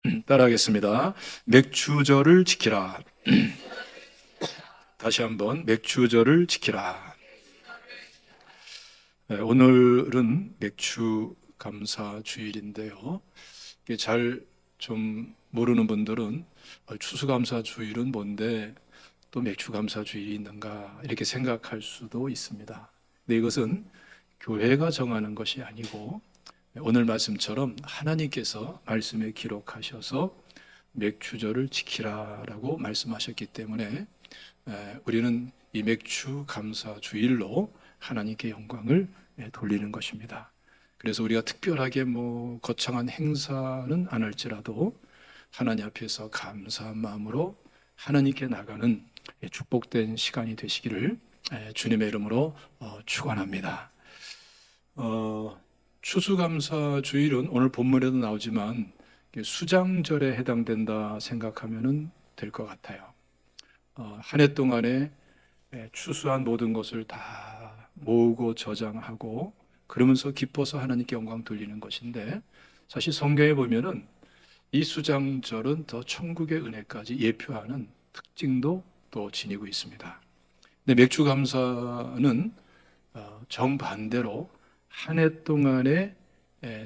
따라하겠습니다. 맥주절을 지키라. 다시 한번 맥주절을 지키라. 네, 오늘은 맥주 감사 주일인데요. 이게 잘 좀 모르는 분들은 추수감사 주일은 뭔데 또 맥주 감사 주일이 있는가 이렇게 생각할 수도 있습니다. 근데 이것은 교회가 정하는 것이 아니고 오늘 말씀처럼 하나님께서 말씀에 기록하셔서 맥주절을 지키라라고 말씀하셨기 때문에 우리는 이 맥주 감사 주일로 하나님께 영광을 돌리는 것입니다. 그래서 우리가 특별하게 거창한 행사는 안 할지라도 하나님 앞에서 감사한 마음으로 하나님께 나가는 축복된 시간이 되시기를 주님의 이름으로 축원합니다. 추수감사 주일은 오늘 본문에도 나오지만 수장절에 해당된다 생각하면 될 것 같아요. 한 해 동안에 추수한 모든 것을 다 모으고 저장하고 그러면서 기뻐서 하나님께 영광 돌리는 것인데, 사실 성경에 보면은 이 수장절은 더 천국의 은혜까지 예표하는 특징도 또 지니고 있습니다. 근데 맥주 감사는 정반대로 한 해 동안에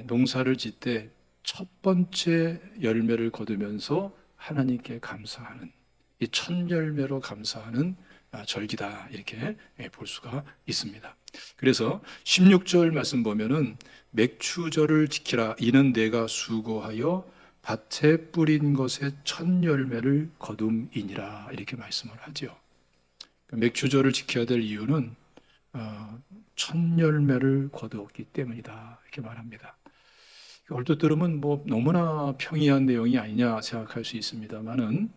농사를 짓되 첫 번째 열매를 거두면서 하나님께 감사하는, 이 첫 열매로 감사하는 절기다, 이렇게 볼 수가 있습니다. 그래서 16절 말씀 보면은 맥주절을 지키라, 이는 내가 수고하여 밭에 뿌린 것의 첫 열매를 거둠이니라, 이렇게 말씀을 하죠. 맥주절을 지켜야 될 이유는 첫 열매를 거두었기 때문이다, 이렇게 말합니다. 얼핏 들으면 너무나 평이한 내용이 아니냐 생각할 수 있습니다만은,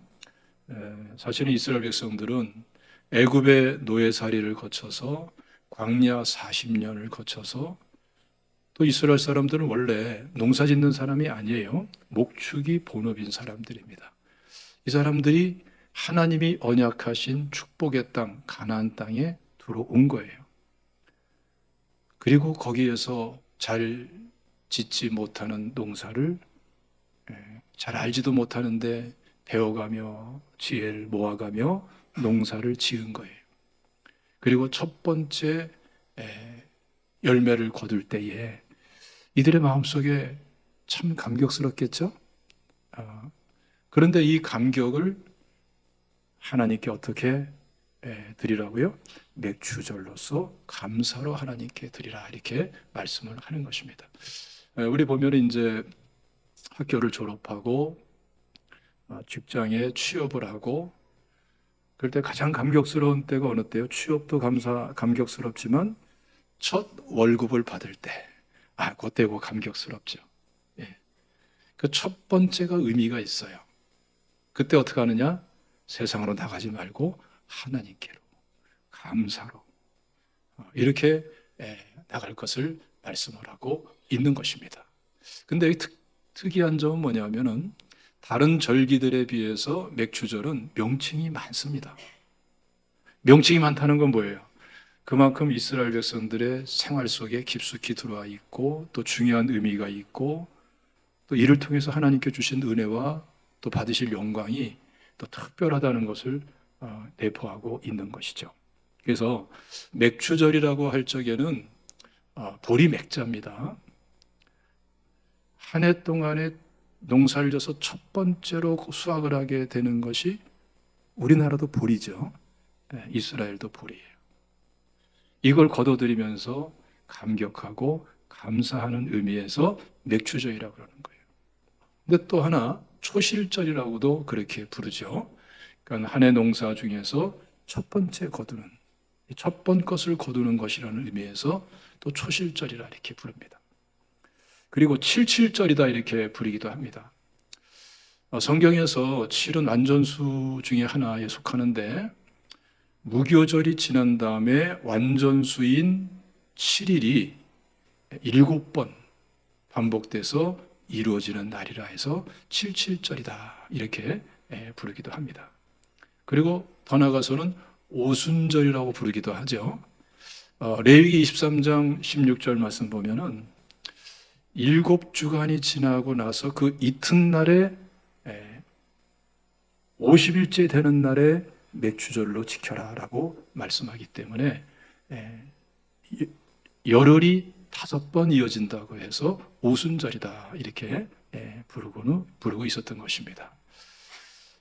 사실은 이스라엘 백성들은 애굽의 노예살이를 거쳐서 광야 40년을 거쳐서, 또 이스라엘 사람들은 원래 농사 짓는 사람이 아니에요. 목축이 본업인 사람들입니다. 이 사람들이 하나님이 언약하신 축복의 땅, 가나안 땅에 들어온 거예요. 그리고 거기에서 잘 짓지 못하는 농사를 잘 알지도 못하는데 배워가며 지혜를 모아가며 농사를 지은 거예요. 그리고 첫 번째 열매를 거둘 때에 이들의 마음속에 참 감격스럽겠죠? 그런데 이 감격을 하나님께 어떻게 드리라고요? 맥주절로서 감사로 하나님께 드리라, 이렇게 말씀을 하는 것입니다. 우리 보면 이제 학교를 졸업하고 직장에 취업을 하고, 그럴 때 가장 감격스러운 때가 어느 때요? 취업도 감격스럽지만 첫 월급을 받을 때, 그때고 감격스럽죠. 그 첫 번째가 의미가 있어요. 그때 어떻게 하느냐? 세상으로 나가지 말고 하나님께로, 감사로 이렇게 나갈 것을 말씀을 하고 있는 것입니다. 근데 특이한 점은 뭐냐면은, 다른 절기들에 비해서 맥주절은 명칭이 많습니다. 명칭이 많다는 건 뭐예요? 그만큼 이스라엘 백성들의 생활 속에 깊숙이 들어와 있고, 또 중요한 의미가 있고, 또 이를 통해서 하나님께 주신 은혜와 또 받으실 영광이 또 특별하다는 것을 내포하고 있는 것이죠. 그래서 맥주절이라고 할 적에는 보리 맥자입니다. 한 해 동안에 농사를 져서 첫 번째로 수확을 하게 되는 것이 우리나라도 보리죠. 이스라엘도 보리예요. 이걸 거둬들이면서 감격하고 감사하는 의미에서 맥주절이라고 그러는 거예요. 근데 또 하나 초실절이라고도 그렇게 부르죠. 그러니까 한 해 농사 중에서 첫 번째 거두는, 첫 번 것을 거두는 것이라는 의미에서 또 초실절이라 이렇게 부릅니다. 그리고 칠칠절이다 이렇게 부르기도 합니다. 성경에서 7은 완전수 중에 하나에 속하는데, 무교절이 지난 다음에 완전수인 7일이 7번 반복돼서 이루어지는 날이라 해서 칠칠절이다 이렇게 부르기도 합니다. 그리고 더 나아가서는 오순절이라고 부르기도 하죠. 레위기 23장 16절 말씀 보면은 7주간이 지나고 나서 그 이튿날에 50일째 되는 날에 맥주절로 지켜라라고 말씀하기 때문에 열흘이 5번 이어진다고 해서 오순절이다 이렇게 부르고 있었던 것입니다.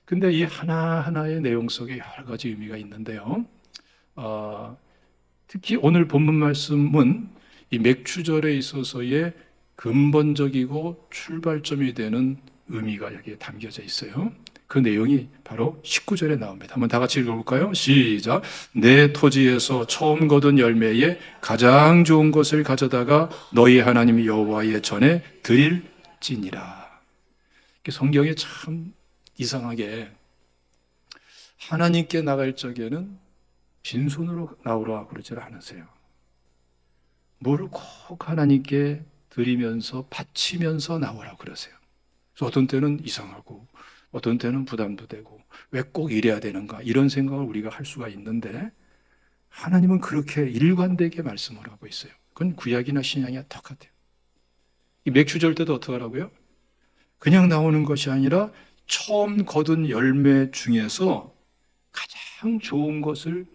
근데 이 하나하나의 내용 속에 여러 가지 의미가 있는데요. 특히 오늘 본문 말씀은 이 맥주절에 있어서의 근본적이고 출발점이 되는 의미가 여기에 담겨져 있어요. 그 내용이 바로 19절에 나옵니다. 한번 다 같이 읽어볼까요? 시작. 내 토지에서 처음 거둔 열매에 가장 좋은 것을 가져다가 너희 하나님 여호와의 전에 드릴지니라. 성경에 참 이상하게 하나님께 나갈 적에는 빈손으로 나오라 그러지 않으세요. 뭐를 꼭 하나님께 드리면서 바치면서 나오라 그러세요. 그래서 어떤 때는 이상하고 어떤 때는 부담도 되고 왜 꼭 이래야 되는가 이런 생각을 우리가 할 수가 있는데 하나님은 그렇게 일관되게 말씀을 하고 있어요. 그건 구약이나 신약이나 똑같아요. 이 맥주절 때도 어떻게 하라고요? 그냥 나오는 것이 아니라 처음 거둔 열매 중에서 가장 좋은 것을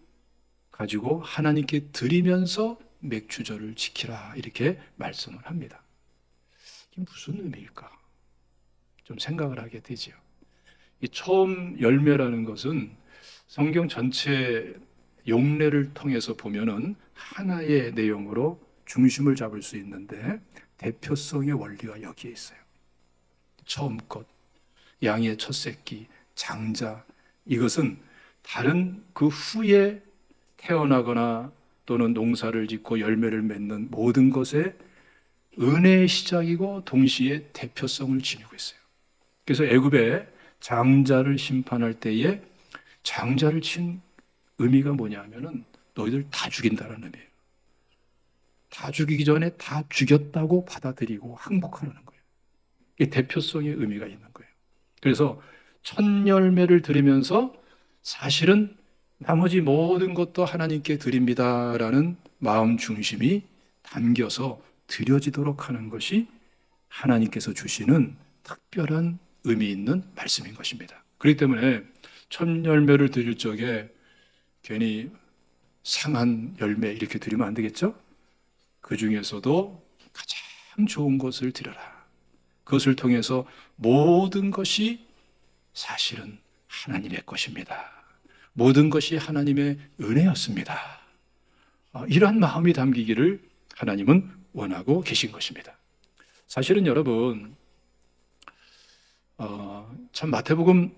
가지고 하나님께 드리면서 맥주절을 지키라 이렇게 말씀을 합니다. 이게 무슨 의미일까? 좀 생각을 하게 되지요. 이 처음 열매라는 것은 성경 전체 용례를 통해서 보면은 하나의 내용으로 중심을 잡을 수 있는데 대표성의 원리가 여기에 있어요. 처음 것, 양의 첫 새끼, 장자, 이것은 다른 그 후에 태어나거나 또는 농사를 짓고 열매를 맺는 모든 것의 은혜의 시작이고 동시에 대표성을 지니고 있어요. 그래서 애굽에 장자를 심판할 때에 장자를 친 의미가 뭐냐면은 너희들 다 죽인다는 의미예요. 다 죽이기 전에 다 죽였다고 받아들이고 항복하라는 거예요. 이게 대표성의 의미가 있는 거예요. 그래서 첫 열매를 드리면서 사실은 나머지 모든 것도 하나님께 드립니다라는 마음 중심이 담겨서 드려지도록 하는 것이 하나님께서 주시는 특별한 의미 있는 말씀인 것입니다. 그렇기 때문에 첫 열매를 드릴 적에 괜히 상한 열매 이렇게 드리면 안 되겠죠? 그 중에서도 가장 좋은 것을 드려라. 그것을 통해서 모든 것이 사실은 하나님의 것입니다. 모든 것이 하나님의 은혜였습니다. 이러한 마음이 담기기를 하나님은 원하고 계신 것입니다. 사실은 여러분, 참 마태복음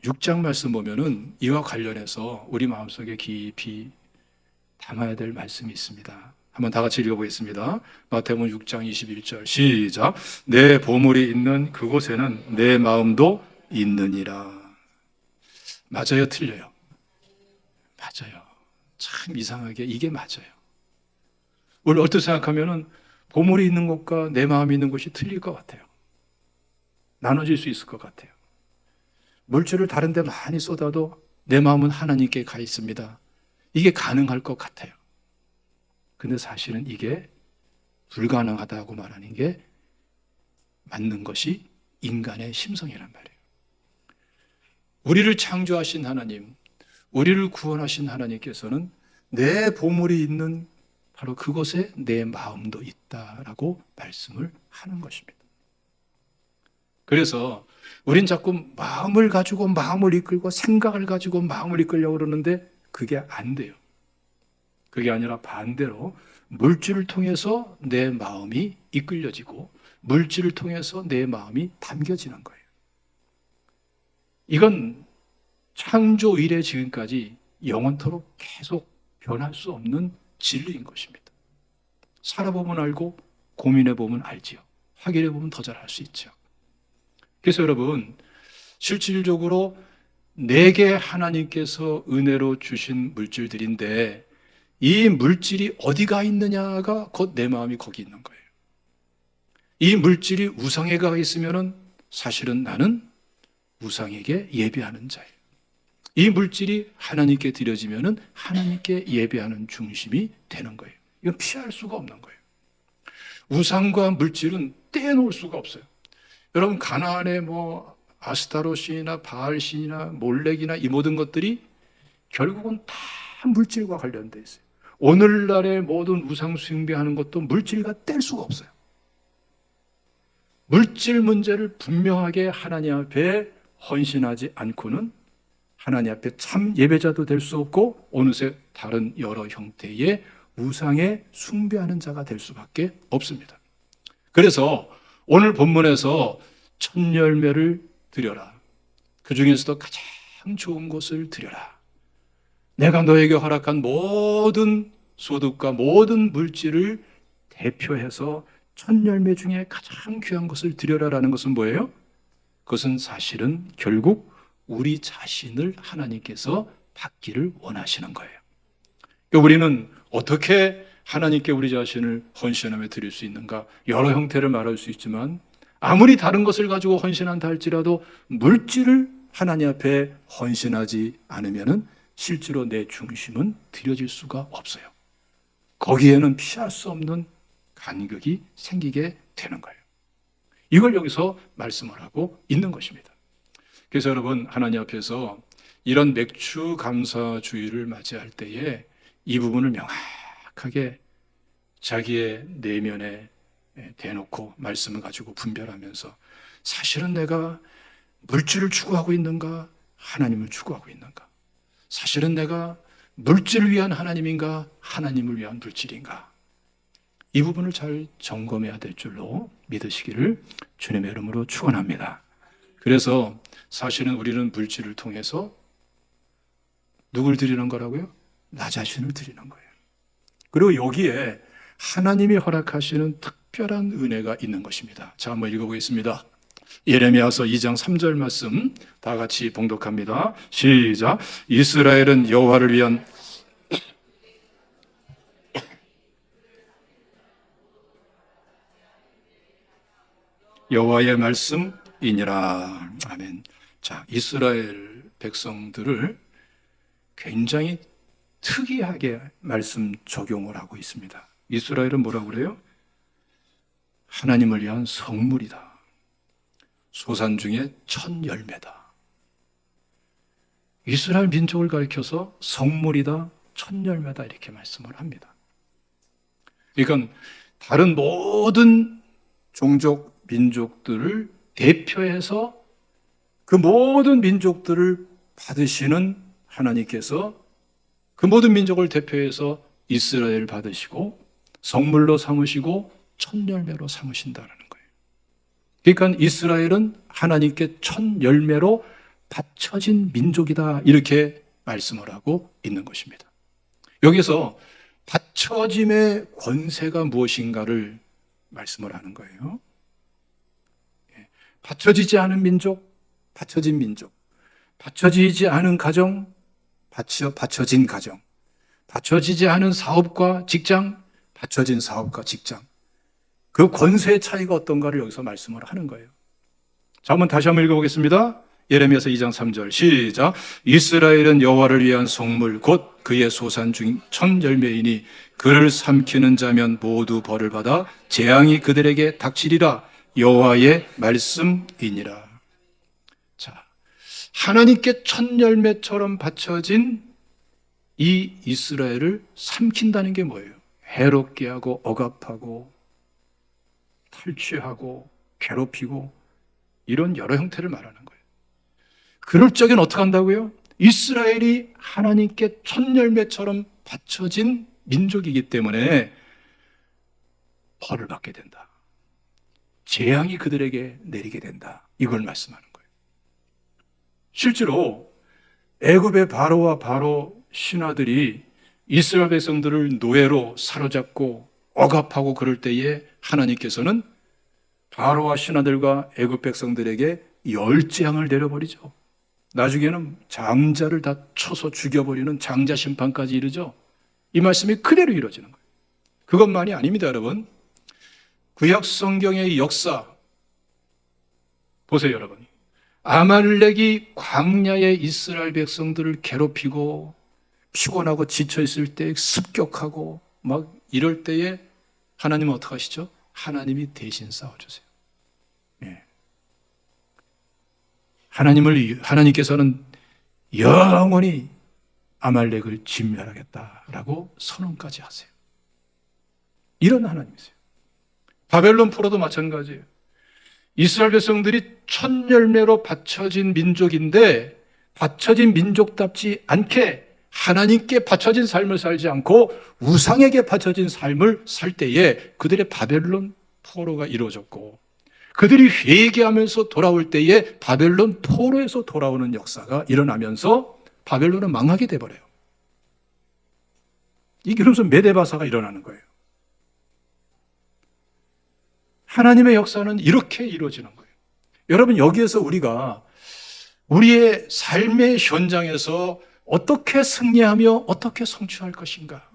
6장 말씀 보면은 이와 관련해서 우리 마음속에 깊이 담아야 될 말씀이 있습니다. 한번 다 같이 읽어보겠습니다. 마태복음 6장 21절 시작. 내 보물이 있는 그곳에는 내 마음도 있느니라. 맞아요, 틀려요? 맞아요. 참 이상하게 이게 맞아요. 우리 어떻게 생각하면은 보물이 있는 곳과 내 마음이 있는 곳이 틀릴 것 같아요. 나눠질 수 있을 것 같아요. 물질을 다른 데 많이 쏟아도 내 마음은 하나님께 가 있습니다. 이게 가능할 것 같아요. 근데 사실은 이게 불가능하다고 말하는 게 맞는 것이 인간의 심성이란 말이에요. 우리를 창조하신 하나님, 우리를 구원하신 하나님께서는 내 보물이 있는 바로 그곳에 내 마음도 있다라고 말씀을 하는 것입니다. 그래서 우린 자꾸 마음을 가지고 마음을 이끌고 생각을 가지고 마음을 이끌려고 그러는데 그게 안 돼요. 그게 아니라 반대로 물질을 통해서 내 마음이 이끌려지고 물질을 통해서 내 마음이 담겨지는 거예요. 이건 창조 이래 지금까지 영원토록 계속 변할 수 없는 진리인 것입니다. 살아보면 알고 고민해보면 알지요. 확인해보면 더 잘 알 수 있죠. 그래서 여러분, 실질적으로 내게 하나님께서 은혜로 주신 물질들인데 이 물질이 어디가 있느냐가 곧 내 마음이 거기 있는 거예요. 이 물질이 우상에 가 있으면은 사실은 나는 우상에게 예배하는 자예요. 이 물질이 하나님께 드려지면은 하나님께 예배하는 중심이 되는 거예요. 이건 피할 수가 없는 거예요. 우상과 물질은 떼놓을 수가 없어요. 여러분 가나안에 아스타롯신이나 바알신이나 몰렉이나 이 모든 것들이 결국은 다 물질과 관련되어 있어요. 오늘날의 모든 우상 숭배하는 것도 물질과 뗄 수가 없어요. 물질 문제를 분명하게 하나님 앞에 헌신하지 않고는 하나님 앞에 참 예배자도 될 수 없고 어느새 다른 여러 형태의 우상에 숭배하는 자가 될 수밖에 없습니다. 그래서 오늘 본문에서 첫 열매를 드려라. 그 중에서도 가장 좋은 것을 드려라. 내가 너에게 허락한 모든 소득과 모든 물질을 대표해서 첫 열매 중에 가장 귀한 것을 드려라라는 것은 뭐예요? 그것은 사실은 결국 우리 자신을 하나님께서 받기를 원하시는 거예요. 그러니까 우리는 어떻게 하나님께 우리 자신을 헌신하며 드릴 수 있는가? 여러 형태를 말할 수 있지만 아무리 다른 것을 가지고 헌신한다 할지라도 물질을 하나님 앞에 헌신하지 않으면 실제로 내 중심은 드려질 수가 없어요. 거기에는 피할 수 없는 간극이 생기게 되는 거예요. 이걸 여기서 말씀을 하고 있는 것입니다. 그래서 여러분, 하나님 앞에서 이런 맥주 감사주의를 맞이할 때에 이 부분을 명확하게 자기의 내면에 대놓고 말씀을 가지고 분별하면서 사실은 내가 물질을 추구하고 있는가? 하나님을 추구하고 있는가? 사실은 내가 물질을 위한 하나님인가? 하나님을 위한 물질인가? 이 부분을 잘 점검해야 될 줄로 믿으시기를 주님의 이름으로 축원합니다. 그래서 사실은 우리는 물질을 통해서 누굴 드리는 거라고요? 나 자신을 드리는 거예요. 그리고 여기에 하나님이 허락하시는 특별한 은혜가 있는 것입니다. 자, 한번 읽어보겠습니다. 예레미야서 2장 3절 말씀 다 같이 봉독합니다. 시작. 이스라엘은 여호와를 위한 여호와의 말씀이니라. 아멘. 자, 이스라엘 백성들을 굉장히 특이하게 말씀 적용을 하고 있습니다. 이스라엘은 뭐라고 그래요? 하나님을 위한 성물이다. 소산 중에 첫 열매다. 이스라엘 민족을 가리켜서 성물이다, 첫 열매다 이렇게 말씀을 합니다. 그러니까 다른 모든 종족, 민족들을 대표해서 그 모든 민족들을 받으시는 하나님께서 그 모든 민족을 대표해서 이스라엘을 받으시고 성물로 삼으시고 첫 열매로 삼으신다는 거예요. 그러니까 이스라엘은 하나님께 첫 열매로 바쳐진 민족이다 이렇게 말씀을 하고 있는 것입니다. 여기서 바쳐짐의 권세가 무엇인가를 말씀을 하는 거예요. 바쳐지지 않은 민족, 바쳐진 민족, 바쳐지지 않은 가정, 바쳐진 가정, 바쳐지지 않은 사업과 직장, 바쳐진 사업과 직장. 그 권세의 차이가 어떤가를 여기서 말씀을 하는 거예요. 자, 다시 한번 읽어보겠습니다. 예레미야서 2장 3절 시작. 이스라엘은 여호와를 위한 성물 곧 그의 소산 중 첫 열매이니 그를 삼키는 자면 모두 벌을 받아 재앙이 그들에게 닥치리라. 여호와의 말씀이니라. 자, 하나님께 첫 열매처럼 바쳐진 이 이스라엘을 삼킨다는 게 뭐예요? 해롭게 하고 억압하고 탈취하고 괴롭히고 이런 여러 형태를 말하는 거예요. 그럴 적엔 어떻게 한다고요? 이스라엘이 하나님께 첫 열매처럼 바쳐진 민족이기 때문에 벌을 받게 된다. 재앙이 그들에게 내리게 된다. 이걸 말씀하는 거예요. 실제로 애굽의 바로와 바로 신하들이 이스라엘 백성들을 노예로 사로잡고 억압하고 그럴 때에 하나님께서는 바로와 신하들과 애굽 백성들에게 열재앙을 내려버리죠. 나중에는 장자를 다 쳐서 죽여버리는 장자 심판까지 이르죠. 이 말씀이 그대로 이루어지는 거예요. 그것만이 아닙니다, 여러분. 구약 성경의 역사 보세요, 여러분. 아말렉이 광야의 이스라엘 백성들을 괴롭히고 피곤하고 지쳐 있을 때 습격하고 막 이럴 때에 하나님은 어떻게 하시죠? 하나님이 대신 싸워주세요. 예. 하나님께서는 영원히 아말렉을 진멸하겠다라고 선언까지 하세요. 이런 하나님이세요. 바벨론 포로도 마찬가지예요. 이스라엘 백성들이 첫 열매로 바쳐진 민족인데 바쳐진 민족답지 않게 하나님께 바쳐진 삶을 살지 않고 우상에게 바쳐진 삶을 살 때에 그들의 바벨론 포로가 이루어졌고, 그들이 회개하면서 돌아올 때에 바벨론 포로에서 돌아오는 역사가 일어나면서 바벨론은 망하게 돼버려요. 이게 그러면서 메데바사가 일어나는 거예요. 하나님의 역사는 이렇게 이루어지는 거예요. 여러분, 여기에서 우리가 우리의 삶의 현장에서 어떻게 승리하며 어떻게 성취할 것인가,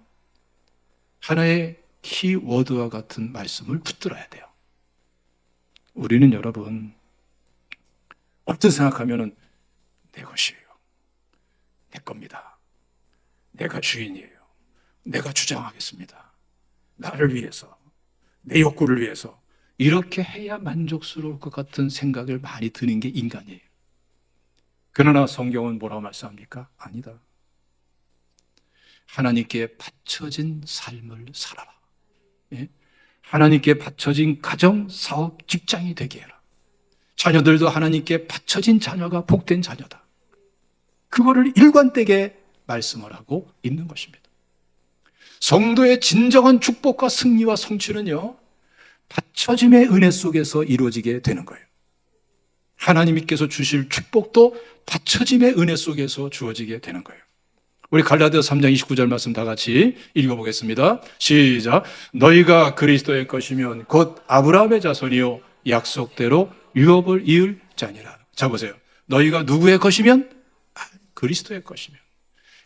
하나의 키워드와 같은 말씀을 붙들어야 돼요. 우리는 여러분, 어떤 생각하면은 내 것이에요, 내 겁니다, 내가 주인이에요, 내가 주장하겠습니다, 나를 위해서, 내 욕구를 위해서, 이렇게 해야 만족스러울 것 같은 생각을 많이 드는 게 인간이에요. 그러나 성경은 뭐라고 말씀합니까? 아니다. 하나님께 바쳐진 삶을 살아라. 예? 하나님께 바쳐진 가정, 사업, 직장이 되게 해라. 자녀들도 하나님께 바쳐진 자녀가 복된 자녀다. 그거를 일관되게 말씀을 하고 있는 것입니다. 성도의 진정한 축복과 승리와 성취는요, 바쳐짐의 은혜 속에서 이루어지게 되는 거예요. 하나님께서 주실 축복도 바쳐짐의 은혜 속에서 주어지게 되는 거예요. 우리 갈라디아서 3장 29절 말씀 다 같이 읽어보겠습니다. 시작. 너희가 그리스도의 것이면 곧 아브라함의 자손이요 약속대로 유업을 이을 자니라. 자, 보세요. 너희가 누구의 것이면? 그리스도의 것이면.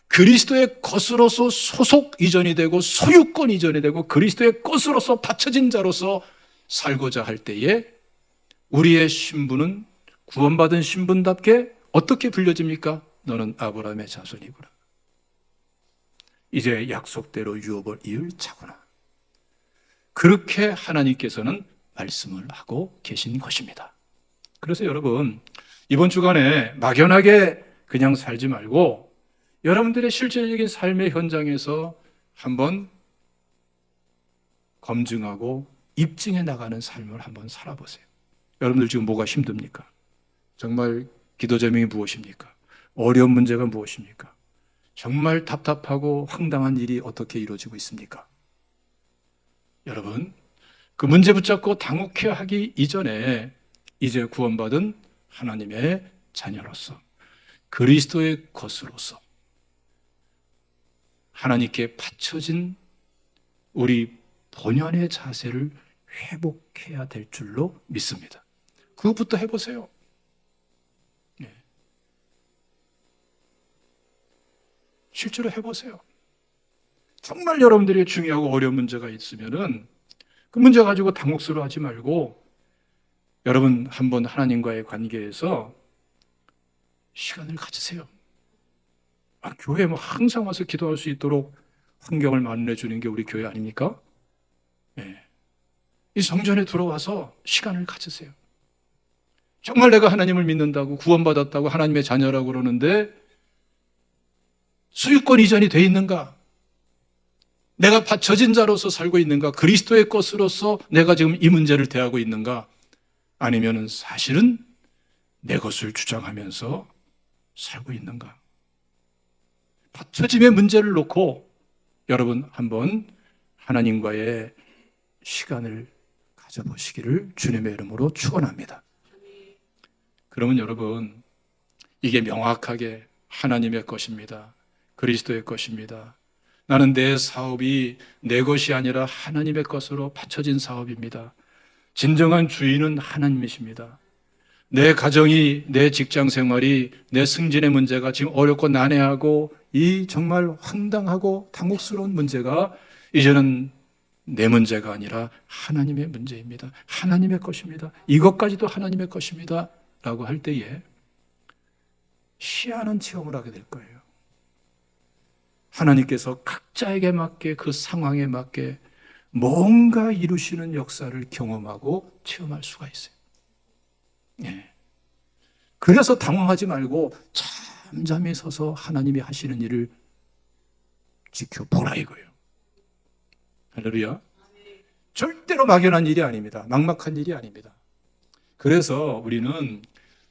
그리스도의 것으로서 소속 이전이 되고 소유권 이전이 되고 그리스도의 것으로서 바쳐진 자로서 살고자 할 때에 우리의 신분은 구원받은 신분답게 어떻게 불려집니까? 너는 아브라함의 자손이구나. 이제 약속대로 유업을 이을 자구나. 그렇게 하나님께서는 말씀을 하고 계신 것입니다. 그래서 여러분, 이번 주간에 막연하게 그냥 살지 말고 여러분들의 실질적인 삶의 현장에서 한번 검증하고 입증해 나가는 삶을 한번 살아보세요. 여러분들 지금 뭐가 힘듭니까? 정말 기도 제목이 무엇입니까? 어려운 문제가 무엇입니까? 정말 답답하고 황당한 일이 어떻게 이루어지고 있습니까? 여러분, 그 문제 붙잡고 당혹해 하기 이전에 이제 구원받은 하나님의 자녀로서 그리스도의 것으로서 하나님께 바쳐진 우리 본연의 자세를 회복해야 될 줄로 믿습니다. 그것부터 해보세요. 네. 실제로 해보세요. 정말 여러분들이 중요하고 어려운 문제가 있으면은 그 문제 가지고 당혹스러워하지 말고 여러분 한번 하나님과의 관계에서 시간을 가지세요. 교회에 뭐 항상 와서 기도할 수 있도록 환경을 마련해 주는 게 우리 교회 아닙니까? 네. 이 성전에 들어와서 시간을 가지세요. 정말 내가 하나님을 믿는다고 구원받았다고 하나님의 자녀라고 그러는데 소유권 이전이 돼 있는가? 내가 바쳐진 자로서 살고 있는가? 그리스도의 것으로서 내가 지금 이 문제를 대하고 있는가? 아니면은 사실은 내 것을 주장하면서 살고 있는가? 바쳐짐의 문제를 놓고 여러분 한번 하나님과의 시간을 가져보시기를 주님의 이름으로 축원합니다. 그러면 여러분, 이게 명확하게 하나님의 것입니다. 그리스도의 것입니다. 나는 내 사업이 내 것이 아니라 하나님의 것으로 바쳐진 사업입니다. 진정한 주인은 하나님이십니다. 내 가정이, 내 직장 생활이, 내 승진의 문제가 지금 어렵고 난해하고 이 정말 황당하고 당혹스러운 문제가 이제는 내 문제가 아니라 하나님의 문제입니다. 하나님의 것입니다. 이것까지도 하나님의 것입니다. 라고 할 때에 희한한 체험을 하게 될 거예요. 하나님께서 각자에게 맞게 그 상황에 맞게 뭔가 이루시는 역사를 경험하고 체험할 수가 있어요. 네. 그래서 당황하지 말고 잠잠히 서서 하나님이 하시는 일을 지켜보라 이거예요. 할렐루야. 절대로 막연한 일이 아닙니다. 막막한 일이 아닙니다. 그래서 우리는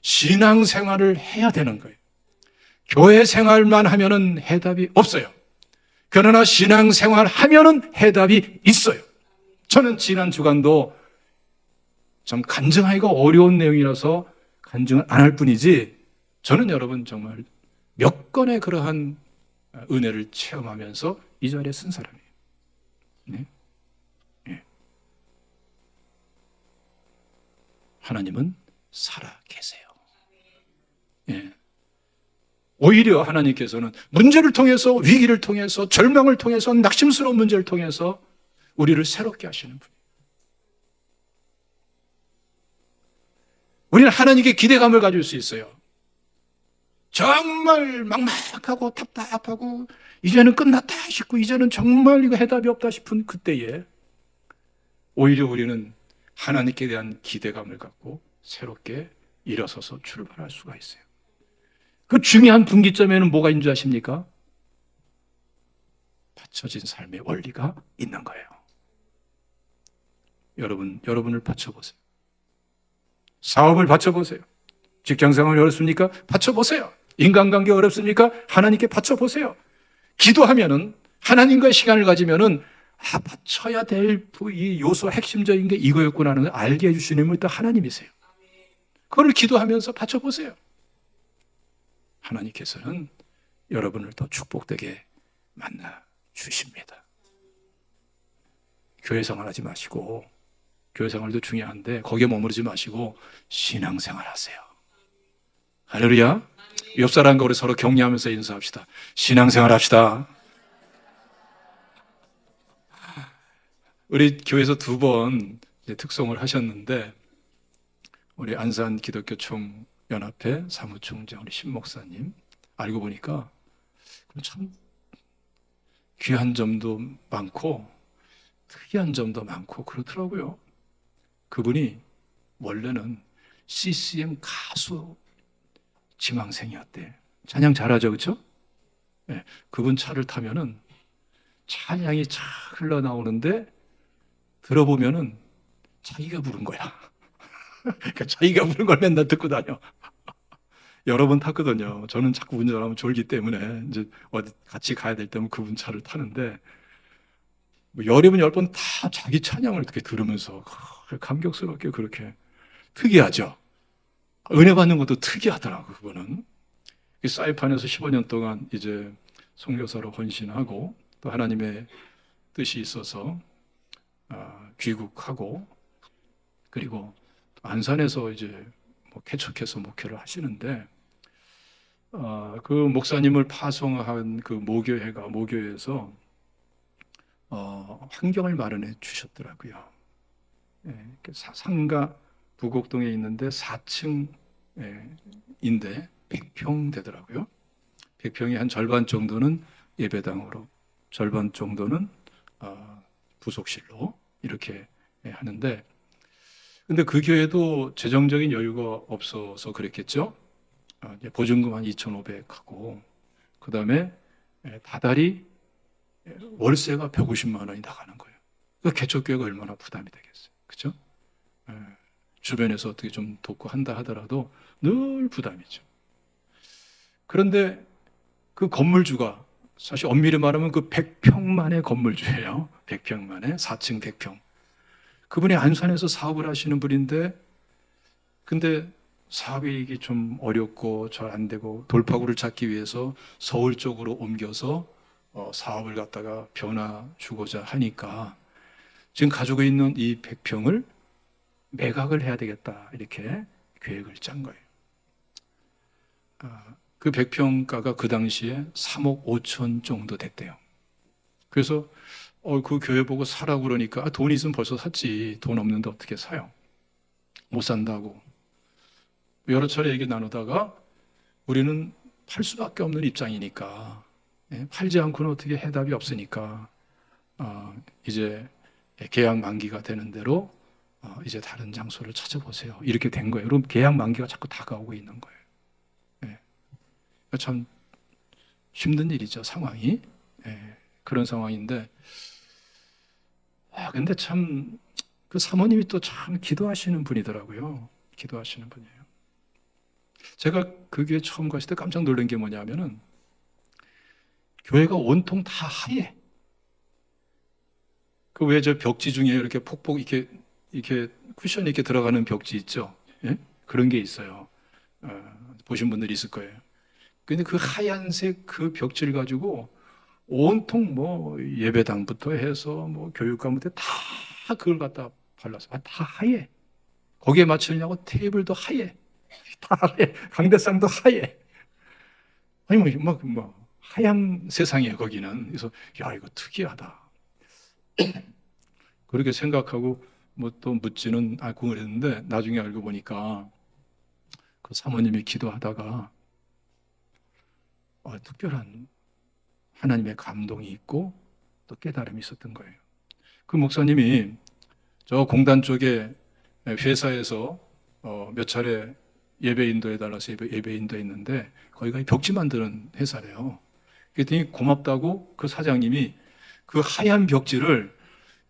신앙생활을 해야 되는 거예요. 교회 생활만 하면은 해답이 없어요. 그러나 신앙생활 하면은 해답이 있어요. 저는 지난 주간도 좀 간증하기가 어려운 내용이라서 간증을 안 할 뿐이지, 저는 여러분 정말 몇 건의 그러한 은혜를 체험하면서 이 자리에 쓴 사람이에요. 네? 네. 하나님은 살아 계세요. 예. 오히려 하나님께서는 문제를 통해서, 위기를 통해서, 절망을 통해서, 낙심스러운 문제를 통해서 우리를 새롭게 하시는 분이에요. 우리는 하나님께 기대감을 가질 수 있어요. 정말 막막하고 답답하고 이제는 끝났다 싶고 이제는 정말 이거 해답이 없다 싶은 그때에 오히려 우리는 하나님께 대한 기대감을 갖고 새롭게 일어서서 출발할 수가 있어요. 그 중요한 분기점에는 뭐가 있는 줄 아십니까? 받쳐진 삶의 원리가 있는 거예요. 여러분을 받쳐보세요. 사업을 받쳐보세요. 직장생활이 어렵습니까? 받쳐보세요. 인간관계 어렵습니까? 하나님께 받쳐보세요. 기도하면은, 하나님과의 시간을 가지면은, 받쳐야 될 이 요소 핵심적인 게 이거였구나 하는 걸 알게 해주시는 분이 또 하나님이세요. 그걸 기도하면서 받쳐보세요. 하나님께서는 여러분을 더 축복되게 만나 주십니다. 교회 생활하지 마시고, 교회 생활도 중요한데 거기에 머무르지 마시고 신앙생활 하세요. 할렐루야. 옆 사람과 우리 서로 격려하면서 인사합시다. 신앙생활 합시다. 우리 교회에서 2번 특송을 하셨는데, 우리 안산 기독교 총연합회 사무총장 우리 신 목사님, 알고 보니까 참 귀한 점도 많고 특이한 점도 많고 그렇더라고요. 그분이 원래는 CCM 가수 지망생이었대. 찬양 잘하죠, 그렇죠? 네, 그분 차를 타면은 찬양이 쫙 흘러나오는데 들어보면은 자기가 부른 거야. 그러니까 자기가 부른 걸 맨날 듣고 다녀. 여러 번 탔거든요. 저는 자꾸 운전하면 졸기 때문에 이제 어디 같이 가야 될 때면 그분 차를 타는데, 뭐 열이면 10번 다 자기 찬양을 이렇게 들으면서 감격스럽게 그렇게. 특이하죠. 은혜 받는 것도 특이하더라고. 그거는 이 사이판에서 15년 동안 이제 선교사로 헌신하고 또 하나님의 뜻이 있어서 귀국하고, 그리고 안산에서 이제 개척해서 목회를 하시는데, 그 목사님을 파송한 그 모교회에서 환경을 마련해 주셨더라고요. 예, 상가 부곡동에 있는데 4층인데 100평 되더라고요. 100평이 한 절반 정도는 예배당으로, 절반 정도는 부속실로 이렇게 하는데, 근데 그 교회도 재정적인 여유가 없어서 그랬겠죠. 보증금 한 2,500하고 그 다음에 다달이 월세가 150만 원이 나가는 거예요. 그 개척교회가 얼마나 부담이 되겠어요. 그렇죠? 주변에서 어떻게 좀 돕고 한다 하더라도 늘 부담이죠. 그런데 그 건물주가 사실 엄밀히 말하면 그 100평만의 건물주예요. 100평만에 4층 100평. 그분이 안산에서 사업을 하시는 분인데, 근데 사업이 좀 어렵고 잘 안 되고 돌파구를 찾기 위해서 서울 쪽으로 옮겨서 사업을 갖다가 변화 주고자 하니까 지금 가지고 있는 이 100평을 매각을 해야 되겠다, 이렇게 계획을 짠 거예요. 그 100평가가 그 당시에 3억 5천 정도 됐대요. 그래서 그 교회 보고 사라고 그러니까 돈 있으면 벌써 샀지, 돈 없는데 어떻게 사요? 못 산다고 여러 차례 얘기 나누다가 우리는 팔 수밖에 없는 입장이니까, 팔지 않고는 어떻게 해답이 없으니까 이제 계약 만기가 되는 대로 이제 다른 장소를 찾아보세요, 이렇게 된 거예요. 그럼 계약 만기가 자꾸 다가오고 있는 거예요. 참 힘든 일이죠, 상황이. 예, 그런 상황인데, 근데 참, 그 사모님이 또 참 기도하시는 분이더라고요. 기도하시는 분이에요. 제가 그 교회 처음 갔을 때 깜짝 놀란 게 뭐냐면은, 교회가 온통 다 하얘. 그 왜 저 벽지 중에 이렇게 폭폭 이렇게 쿠션이 이렇게 들어가는 벽지 있죠? 예? 그런 게 있어요. 보신 분들이 있을 거예요. 근데 그 하얀색 그 벽지를 가지고 온통 뭐 예배당부터 해서 뭐 교육관부터 다 그걸 갖다 발랐어. 다 하얘. 거기에 맞추려고 테이블도 하얘. 다 하얘. 강대상도 하얘. 아니 뭐 하얀 세상이에요, 거기는. 그래서 야, 이거 특이하다. 그렇게 생각하고 뭐 또 묻지는 않고 그랬는데, 나중에 알고 보니까 그 사모님이 기도하다가 특별한 하나님의 감동이 있고 또 깨달음이 있었던 거예요. 그 목사님이 저 공단 쪽에 회사에서 몇 차례 예배 인도해 달라서 예배 인도했는데, 거기가 벽지 만드는 회사래요. 그랬더니 고맙다고 그 사장님이 그 하얀 벽지를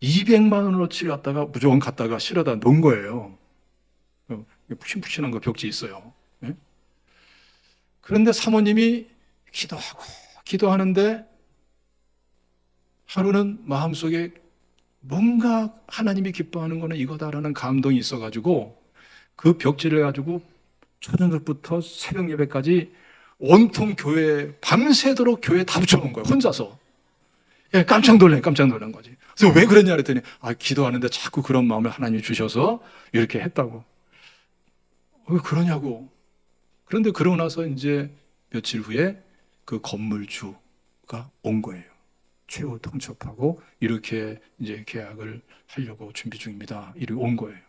200만 원어치 갖다가 무조건 갖다가 실어다 놓은 거예요. 푹신푹신한 거 벽지 있어요. 예? 그런데 사모님이 기도하는데 하루는 마음속에 뭔가 하나님이 기뻐하는 거는 이거다라는 감동이 있어가지고 그 벽지를 가지고 초저녁부터 새벽 예배까지 온통 교회 밤새도록 교회에 다 붙여놓은 거예요, 혼자서. 예, 깜짝 놀란 거지. 그래서 왜 그랬냐 그랬더니 기도하는데 자꾸 그런 마음을 하나님이 주셔서 이렇게 했다고. 왜 그러냐고. 그런데 그러고 나서 이제 며칠 후에 그 건물주가 온 거예요. 최후 통첩하고 이렇게 이제 계약을 하려고 준비 중입니다. 이렇게 온 거예요.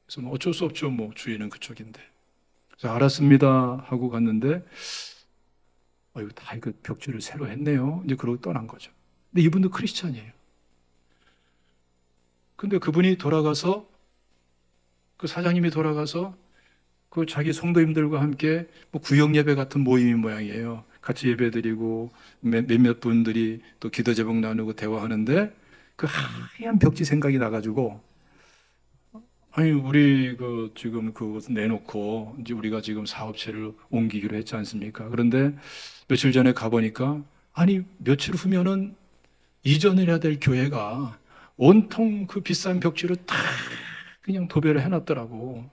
그래서 뭐 어쩔 수 없죠. 뭐 주인은 그쪽인데. 그래서 알았습니다 하고 갔는데, 이거 다 이거 벽지를 새로 했네요. 이제 그러고 떠난 거죠. 근데 이분도 크리스찬이에요. 근데 그분이 돌아가서, 그 사장님이 돌아가서 그 자기 성도님들과 함께 뭐 구역 예배 같은 모임인 모양이에요. 같이 예배 드리고 몇몇 분들이 또 기도 제목 나누고 대화하는데, 그 하얀 벽지 생각이 나가지고, 아니 우리 그 지금 그것 내놓고 이제 우리가 지금 사업체를 옮기기로 했지 않습니까? 그런데 며칠 전에 가보니까, 아니 며칠 후면은 이전을 해야 될 교회가 온통 그 비싼 벽지를 다 그냥 도배를 해놨더라고.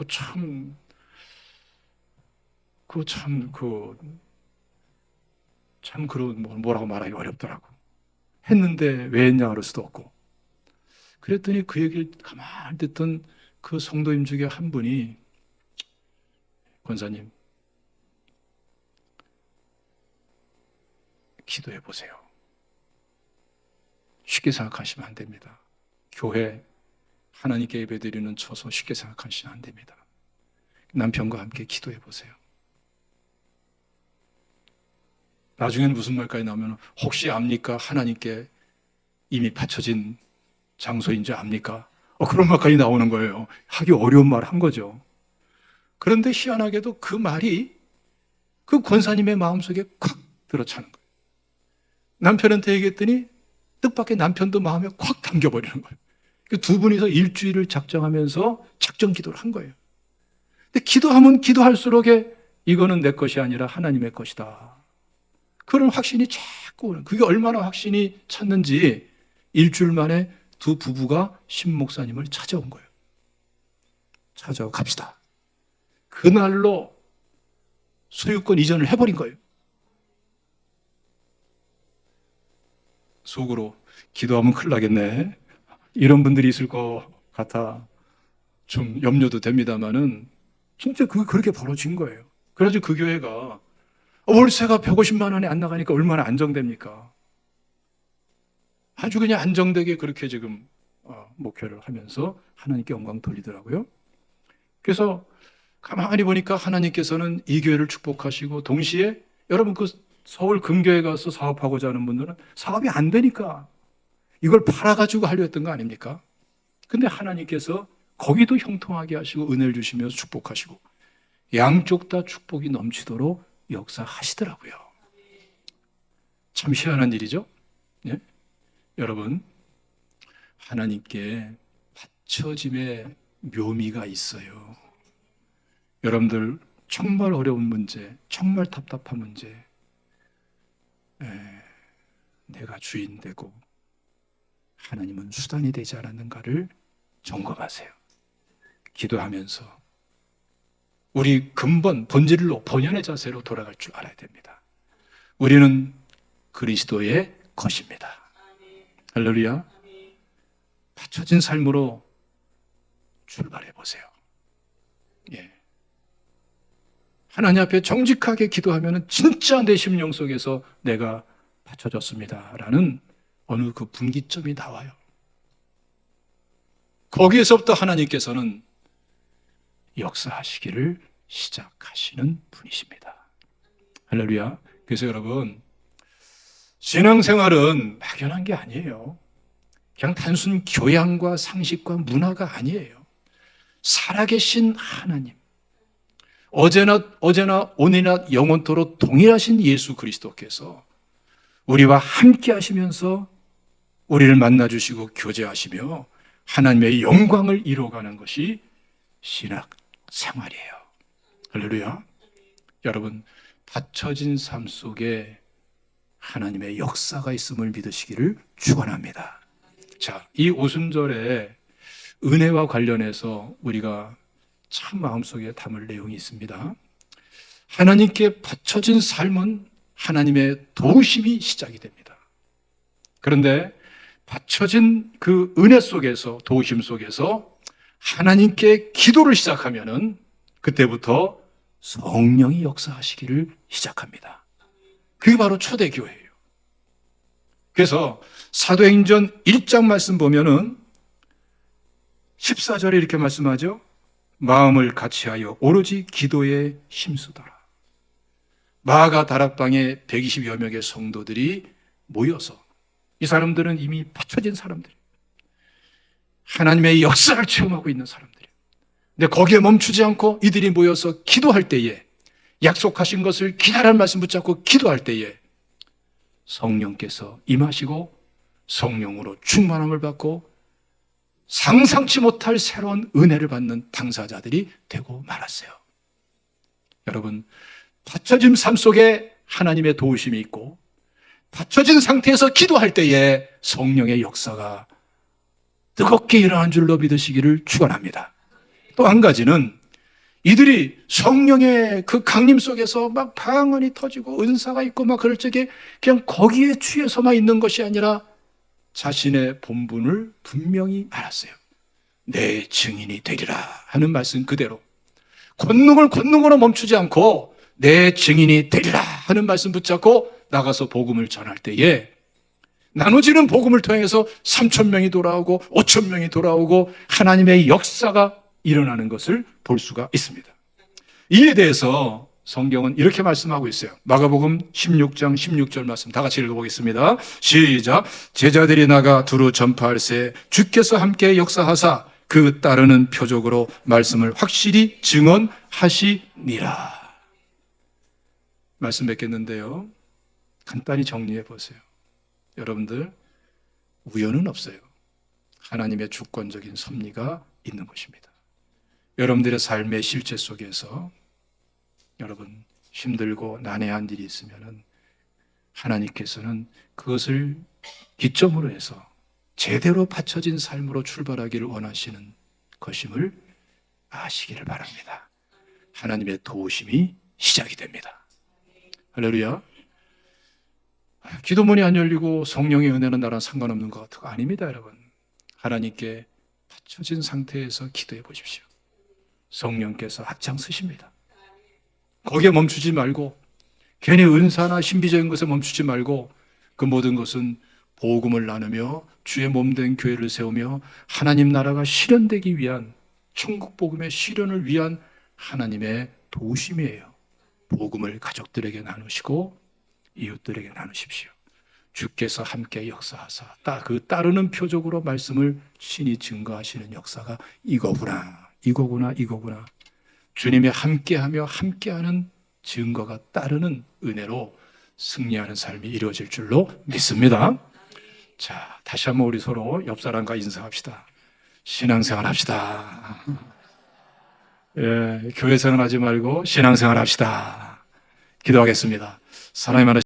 참 그런 뭐라고 말하기 어렵더라고. 했는데 왜 했냐 그럴 수도 없고. 그랬더니 그 얘기를 가만히 듣던 그 성도님 중에 한 분이, 권사님, 기도해 보세요. 쉽게 생각하시면 안 됩니다. 교회, 하나님께 예배드리는 처소 쉽게 생각하시면 안 됩니다. 남편과 함께 기도해 보세요. 나중에는 무슨 말까지 나오면, 혹시 압니까? 하나님께 이미 바쳐진 장소인 줄 압니까? 그런 말까지 나오는 거예요. 하기 어려운 말 한 거죠. 그런데 희한하게도 그 말이 그 권사님의 마음속에 콱 들어차는 거예요. 남편한테 얘기했더니 뜻밖의 남편도 마음에 콱 담겨버리는 거예요. 두 분이서 일주일을 작정하면서 작정 기도를 한 거예요. 근데 기도하면 기도할수록 이거는 내 것이 아니라 하나님의 것이다. 그런 확신이 자꾸 오는, 그게 얼마나 확신이 찼는지 일주일 만에 두 부부가 신 목사님을 찾아온 거예요. 찾아와 갑시다. 그날로 소유권 이전을 해버린 거예요. 속으로 기도하면 큰일 나겠네. 이런 분들이 있을 것 같아 좀 염려도 됩니다만은, 진짜 그렇게 벌어진 거예요. 그래서 그 교회가 월세가 150만 원이 안 나가니까 얼마나 안정됩니까? 아주 그냥 안정되게 그렇게 지금 목회를 하면서 하나님께 영광 돌리더라고요. 그래서 가만히 보니까 하나님께서는 이 교회를 축복하시고, 동시에 여러분 그 서울 금교에 가서 사업하고자 하는 분들은 사업이 안 되니까 이걸 팔아가지고 하려 했던 거 아닙니까? 근데 하나님께서 거기도 형통하게 하시고 은혜를 주시면서 축복하시고, 양쪽 다 축복이 넘치도록 역사하시더라고요. 참 희한한 일이죠. 예? 여러분, 하나님께 받쳐짐의 묘미가 있어요. 여러분들 정말 어려운 문제, 정말 답답한 문제, 내가 주인 되고 하나님은 수단이 되지 않았는가를 점검하세요. 기도하면서 우리 근본, 본질로, 본연의 자세로 돌아갈 줄 알아야 됩니다. 우리는 그리스도의 것입니다. 할렐루야. 받쳐진 삶으로 출발해 보세요. 예. 하나님 앞에 정직하게 기도하면 진짜 내 심령 속에서 내가 받쳐졌습니다라는 어느 그 분기점이 나와요. 거기에서부터 하나님께서는 역사하시기를 시작하시는 분이십니다. 할렐루야. 그래서 여러분, 신앙생활은 막연한 게 아니에요. 그냥 단순 교양과 상식과 문화가 아니에요. 살아계신 하나님, 어제나 오늘이나 영원토록 동일하신 예수 그리스도께서 우리와 함께 하시면서 우리를 만나주시고 교제하시며 하나님의 영광을 이루어가는 것이 신학 생활이에요. 할렐루야. 여러분, 받쳐진 삶 속에 하나님의 역사가 있음을 믿으시기를 축원합니다. 자, 이 오순절에 은혜와 관련해서 우리가 참 마음속에 담을 내용이 있습니다. 하나님께 받쳐진 삶은 하나님의 도우심이 시작이 됩니다. 그런데 받쳐진 그 은혜 속에서, 도우심 속에서 하나님께 기도를 시작하면은 그때부터 성령이 역사하시기를 시작합니다. 그게 바로 초대교회예요. 그래서 사도행전 1장 말씀 보면은 14절에 이렇게 말씀하죠. 마음을 같이하여 오로지 기도에 힘쓰더라. 마가 다락방에 120여 명의 성도들이 모여서, 이 사람들은 이미 받쳐진 사람들이에요. 하나님의 역사를 체험하고 있는 사람들이에요. 근데 거기에 멈추지 않고 이들이 모여서 기도할 때에, 약속하신 것을 기다란 말씀 붙잡고 기도할 때에 성령께서 임하시고 성령으로 충만함을 받고 상상치 못할 새로운 은혜를 받는 당사자들이 되고 말았어요. 여러분, 받쳐진 삶 속에 하나님의 도우심이 있고 받쳐진 상태에서 기도할 때에 성령의 역사가 뜨겁게 일어난 줄로 믿으시기를 축원합니다. 또 한 가지는 이들이 성령의 그 강림 속에서 막 방언이 터지고 은사가 있고 막 그럴 적에 그냥 거기에 취해서만 있는 것이 아니라 자신의 본분을 분명히 알았어요. 내 증인이 되리라 하는 말씀 그대로 권능을 권능으로 멈추지 않고 내 증인이 되리라 하는 말씀 붙잡고 나가서 복음을 전할 때에 나눠지는 복음을 통해서 3,000명이 돌아오고 5,000명이 돌아오고 하나님의 역사가 일어나는 것을 볼 수가 있습니다. 이에 대해서 성경은 이렇게 말씀하고 있어요. 마가복음 16장 16절 말씀 다 같이 읽어보겠습니다. 시작. 제자들이 나가 두루 전파할새 주께서 함께 역사하사 그 따르는 표적으로 말씀을 확실히 증언하시니라. 말씀 뵙겠는데요, 간단히 정리해 보세요. 여러분들, 우연은 없어요. 하나님의 주권적인 섭리가 있는 것입니다. 여러분들의 삶의 실제 속에서 여러분 힘들고 난해한 일이 있으면 하나님께서는 그것을 기점으로 해서 제대로 받쳐진 삶으로 출발하기를 원하시는 것임을 아시기를 바랍니다. 하나님의 도우심이 시작이 됩니다. 할렐루야. 기도문이 안 열리고 성령의 은혜는 나랑 상관없는 것 같아요. 아닙니다, 여러분. 하나님께 받쳐진 상태에서 기도해 보십시오. 성령께서 앞장서십니다. 거기에 멈추지 말고 괜히 은사나 신비적인 것에 멈추지 말고 그 모든 것은 복음을 나누며 주의 몸된 교회를 세우며 하나님 나라가 실현되기 위한, 천국 복음의 실현을 위한 하나님의 도우심이에요. 복음을 가족들에게 나누시고 이웃들에게 나누십시오. 주께서 함께 역사하사 그 따르는 표적으로 말씀을 신이 증거하시는 역사가 이거구나. 주님이 함께하며 함께하는 증거가 따르는 은혜로 승리하는 삶이 이루어질 줄로 믿습니다. 자, 다시 한번 우리 서로 옆 사람과 인사합시다. 신앙생활 합시다. 예, 교회 생활하지 말고 신앙생활 합시다. 기도하겠습니다. 사랑이 많으신